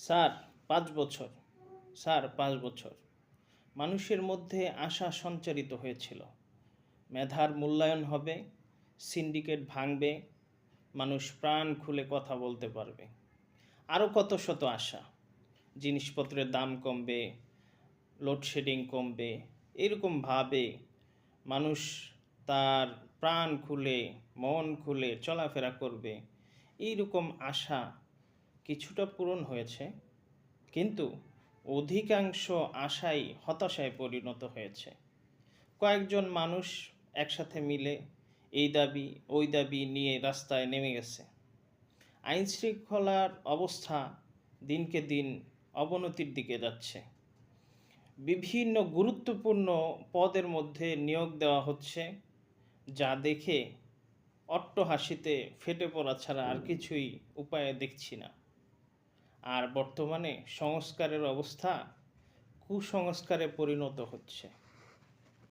Sir ৫ বছর, sir ৫ বছর মানুষের মধ্যে আশা সঞ্চারিত হয়েছিল। মেধার মূল্যায়ন হবে, সিন্ডিকেট ভাঙবে, মানুষ প্রাণ খুলে কথা বলতে পারবে। আরও কত শত আশা, জিনিসপত্রের দাম কমবে, লোডশেডিং কমবে, এরকম ভাবে মানুষ তার প্রাণ খুলে মন খুলে চলাফেরা করবে, এইরকম আশা কিছুটা পূরণ হয়েছে, কিন্তু অধিকাংশ আশাই হতাশায় পরিণত হয়েছে। কয়েকজন মানুষ একসাথে মিলে এই দাবি ওই দাবি নিয়ে রাস্তায় নেমে গেছে। আইন শৃঙ্খলার অবস্থা দিনকে দিন অবনতির দিকে যাচ্ছে। বিভিন্ন গুরুত্বপূর্ণ পদের মধ্যে নিয়োগ দেওয়া হচ্ছে, যা দেখে অট্টহাসিতে ফেটে পড়া ছাড়া আর কিছুই উপায় দেখছি না। আর বর্তমানে সংস্কারের অবস্থা কুসংস্কারে পরিণত হচ্ছে।